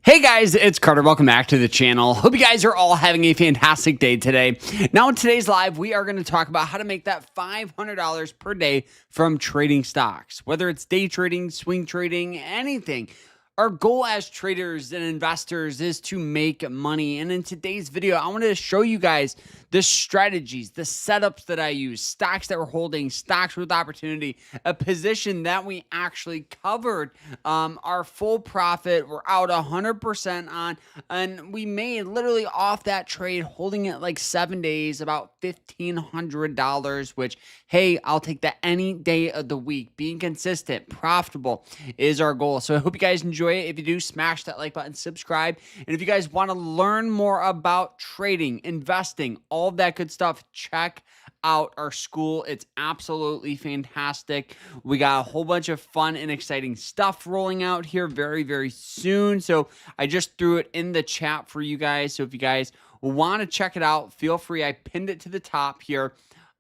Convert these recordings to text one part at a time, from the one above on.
Hey guys, it's Carter. Welcome back to the channel. Hope you guys are all having a fantastic day today. Now in today's live, we are going to talk about how to make that $500 per day from trading stocks. Whether it's day trading, swing trading, anything. Our goal as traders and investors is to make money. And in today's video, I wanted to show you guys the strategies, the setups that I use, stocks that we're holding, stocks with opportunity, a position that we actually covered. Our full profit, we're out 100% on, and we made literally off that trade, holding it like 7 days, about $1,500, which, hey, I'll take that any day of the week. Being consistent, profitable is our goal. So I hope you guys enjoy it. If you do, smash that like button, subscribe. And if you guys want to learn more about trading, investing, all of that good stuff, check out our school. It's absolutely fantastic. We got a whole bunch of fun and exciting stuff rolling out here very, very soon. So I just threw it in the chat for you guys. So if you guys want to check it out, feel free. I pinned it to the top here.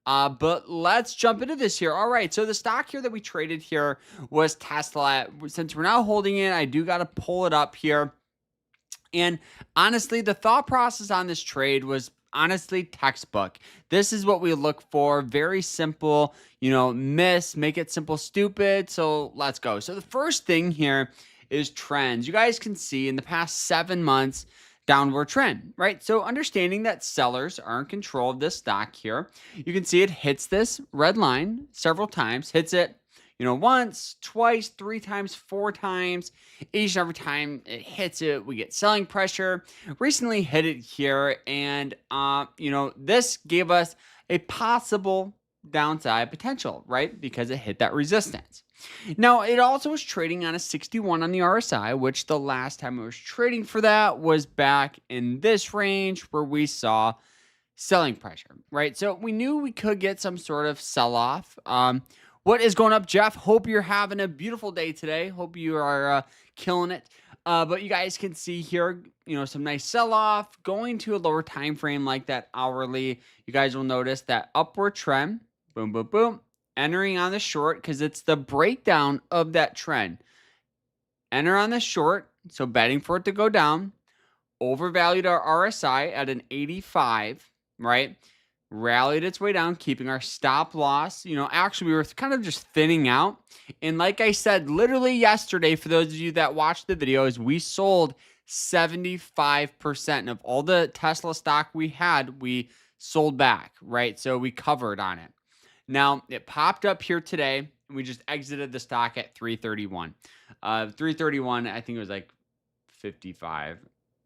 But let's jump into this here. All right, so the stock here that we traded here was Tesla. Since we're now holding it, I do got to pull it up here. And honestly, the thought process on this trade was honestly textbook. This is what we look for. Very simple, make it simple, stupid. So let's go. So the first thing here is trends. You guys can see in the past 7 months, downward trend, right? So understanding that sellers are in control of this stock here, you can see it hits this red line several times, hits it, once, twice, 3 times, 4 times. Each and every time it hits it, we get selling pressure. Recently hit it here, and this gave us a possible downside potential, right? Because it hit that resistance. Now, it also was trading on a 61 on the RSI, which the last time it was trading for that was back in this range where we saw selling pressure, right? So we knew we could get some sort of sell-off. What is going up, Jeff? Hope you're having a beautiful day today. Hope you are killing it. But you guys can see here, some nice sell-off going to a lower time frame like that hourly. You guys will notice that upward trend, boom, boom, boom, entering on the short because it's the breakdown of that trend. Enter on the short, so betting for it to go down. Overvalued our RSI at an 85, right? Rallied its way down, keeping our stop loss. Actually, we were kind of just thinning out. And like I said, literally yesterday, for those of you that watched the videos, we sold 75% of all the Tesla stock we had, we sold back, right? So we covered on it. Now, it popped up here today, and we just exited the stock at 331. 331, I think it was like 55,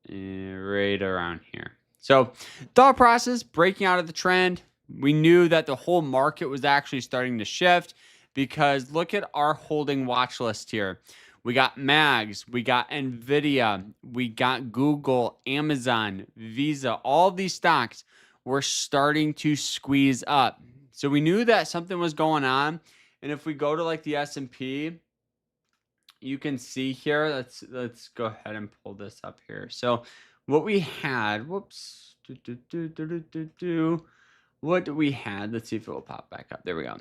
right around here. So thought process, breaking out of the trend. We knew that the whole market was actually starting to shift because look at our holding watch list here. We got MAGs, we got NVIDIA, we got Google, Amazon, Visa. All these stocks were starting to squeeze up. So we knew that something was going on. And if we go to like the S&P, you can see here, let's go ahead and pull this up here. So what we had, what we had, let's see if it will pop back up. There we go.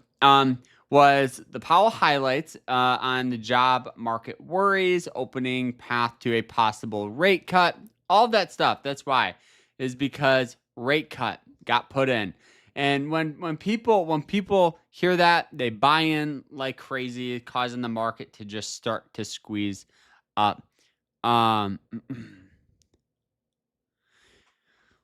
Was the Powell highlights on the job market worries, opening path to a possible rate cut, all that stuff. That's why, is because rate cut got put in. And when people hear that, they buy in like crazy, causing the market to just start to squeeze up.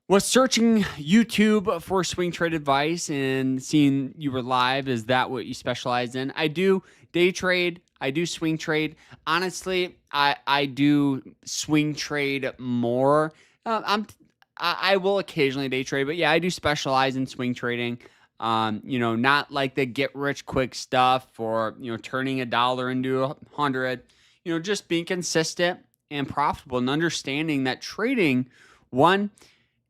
Was searching YouTube for swing trade advice and seeing you were live. Is that what you specialize in? I do day trade. I do swing trade. Honestly, I do swing trade more. I will occasionally day trade, but yeah, I do specialize in swing trading. Not like the get rich quick stuff or, turning $1 into 100, just being consistent and profitable and understanding that trading, one,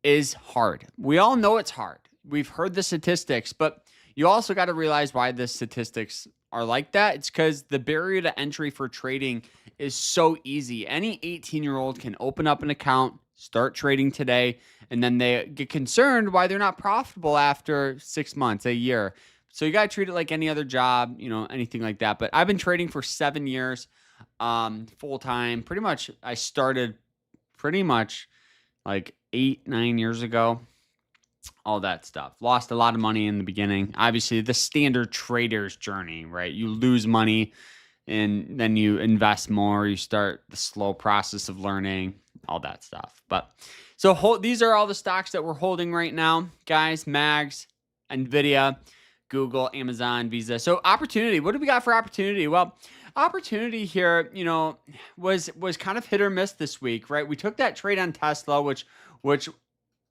is hard. We all know it's hard. We've heard the statistics, but you also got to realize why the statistics are like that. It's because the barrier to entry for trading is so easy. Any 18-year-old can open up an account, start trading today, and then they get concerned why they're not profitable after 6 months, a year. So you got to treat it like any other job, anything like that. But I've been trading for 7 years, full time. Pretty much I started pretty much like 8, 9 years ago. All that stuff. Lost a lot of money in the beginning. Obviously, the standard trader's journey, right? You lose money and then you invest more. You start the slow process of learning, all that stuff. But so these are all the stocks that we're holding right now, guys. Mags, Nvidia, Google, Amazon, Visa. So opportunity. What do we got for opportunity? Well, opportunity here, was kind of hit or miss this week, right? We took that trade on Tesla, which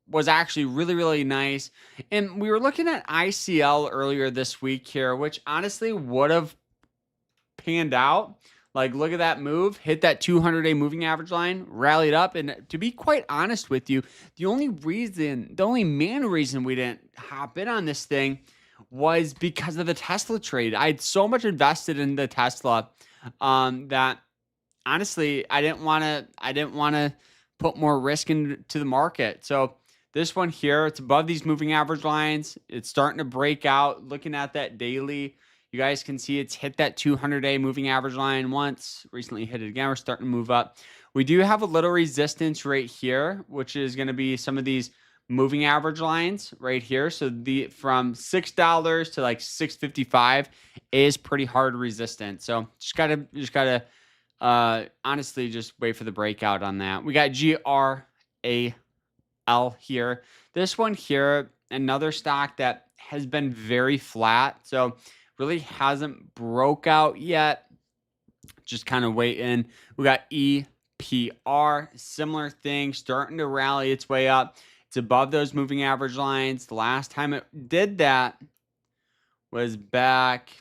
was actually really, really nice. And we were looking at ICL earlier this week here, which honestly would have panned out. Like, look at that move, hit that 200-day moving average line, rallied up. And to be quite honest with you, the only main reason we didn't hop in on this thing was because of the Tesla trade. I had so much invested in the Tesla that honestly, I didn't want to put more risk into the market. So this one here, it's above these moving average lines. It's starting to break out. Looking at that daily, you guys can see it's hit that 200-day moving average line once. Recently hit it again. We're starting to move up. We do have a little resistance right here, which is going to be some of these moving average lines right here. So from $6 to like $6.55 is pretty hard resistance. So just gotta honestly just wait for the breakout on that. We got GRAL here. This one here, another stock that has been very flat. So really hasn't broke out yet. Just kind of waiting. We got EPR, similar thing, starting to rally its way up. It's above those moving average lines. The last time it did that was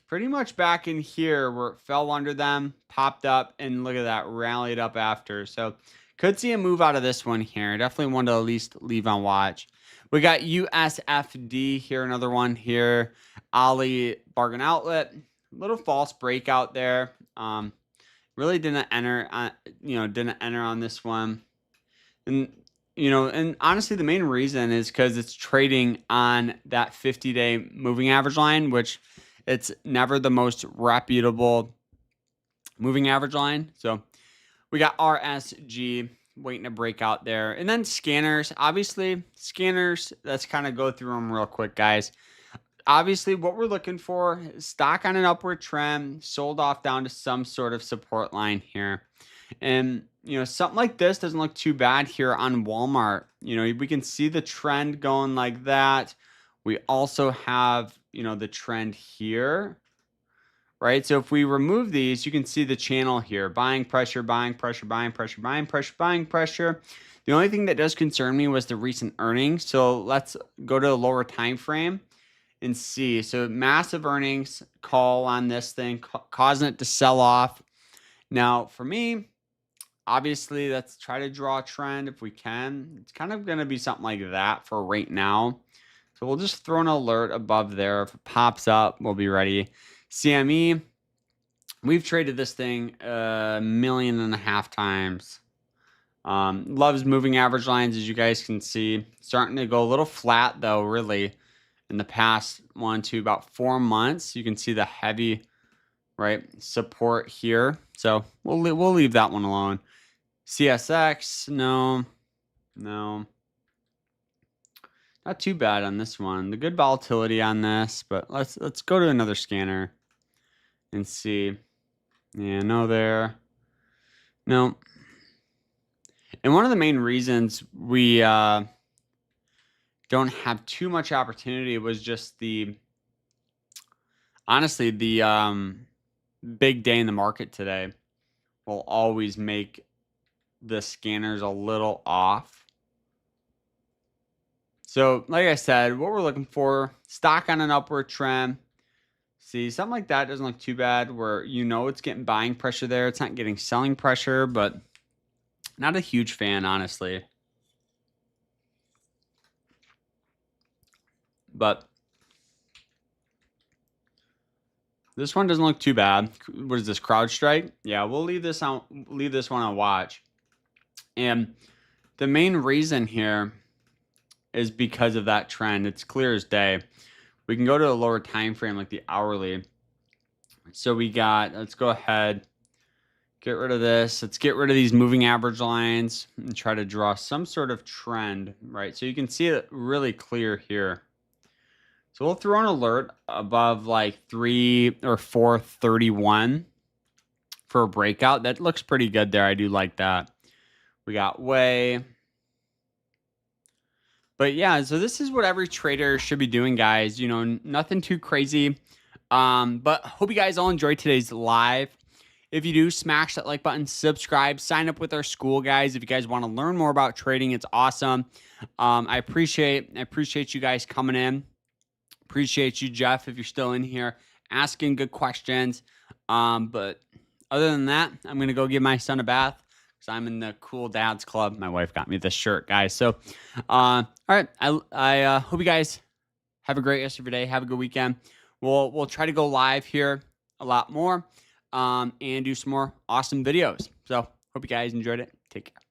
pretty much back in here where it fell under them, popped up, and look at that, rallied up after. So could see a move out of this one here. Definitely one to at least leave on watch. We got USFD here, another one here. Ali Bargain Outlet, little false breakout there. Really didn't enter on this one. And honestly, the main reason is because it's trading on that 50-day moving average line, which it's never the most reputable moving average line. So we got RSG waiting to break out there. And then scanners, obviously, let's kind of go through them real quick, guys. Obviously, what we're looking for is stock on an upward trend, sold off down to some sort of support line here. And, something like this doesn't look too bad here on Walmart. We can see the trend going like that. We also have, the trend here, right? So if we remove these, you can see the channel here. Buying pressure, buying pressure, buying pressure, buying pressure, buying pressure. The only thing that does concern me was the recent earnings. So let's go to a lower time frame and see. So massive earnings call on this thing, causing it to sell off. Now, for me, obviously, let's try to draw a trend if we can. It's kind of going to be something like that for right now. So we'll just throw an alert above there. If it pops up, we'll be ready. CME, we've traded this thing 1.5 million times. Loves moving average lines, as you guys can see. Starting to go a little flat, though, really. In the past about 4 months, you can see the heavy, right, support here. So we'll leave that one alone. CSX, no, not too bad on this one. The good volatility on this, but let's go to another scanner and see. Yeah, no there, no. And one of the main reasons we don't have too much opportunity was just honestly the big day in the market today will always make the scanners a little off. So like I said, what we're looking for, stock on an upward trend. See, something like that doesn't look too bad where it's getting buying pressure there. It's not getting selling pressure, but not a huge fan, honestly. But this one doesn't look too bad. What is this, CrowdStrike? Yeah, we'll leave this one on watch. And the main reason here is because of that trend. It's clear as day. We can go to a lower time frame like the hourly. So we got, let's go ahead, Get rid of this. Let's get rid of these moving average lines and try to draw some sort of trend, right? So you can see it really clear here. So we'll throw an alert above like 3 or 431 for a breakout. That looks pretty good there. I do like that. We got way. But yeah, so this is what every trader should be doing, guys. You know, nothing too crazy. But hope you guys all enjoyed today's live. If you do, smash that like button, subscribe, sign up with our school, guys. If you guys want to learn more about trading, it's awesome. I appreciate you guys coming in. Appreciate you, Jeff, if you're still in here, asking good questions. But other than that, I'm gonna go give my son a bath because I'm in the cool dads club. My wife got me this shirt, guys. So, all right. I hope you guys have a great rest of your day. Have a good weekend. We'll try to go live here a lot more. And do some more awesome videos. So hope you guys enjoyed it. Take care.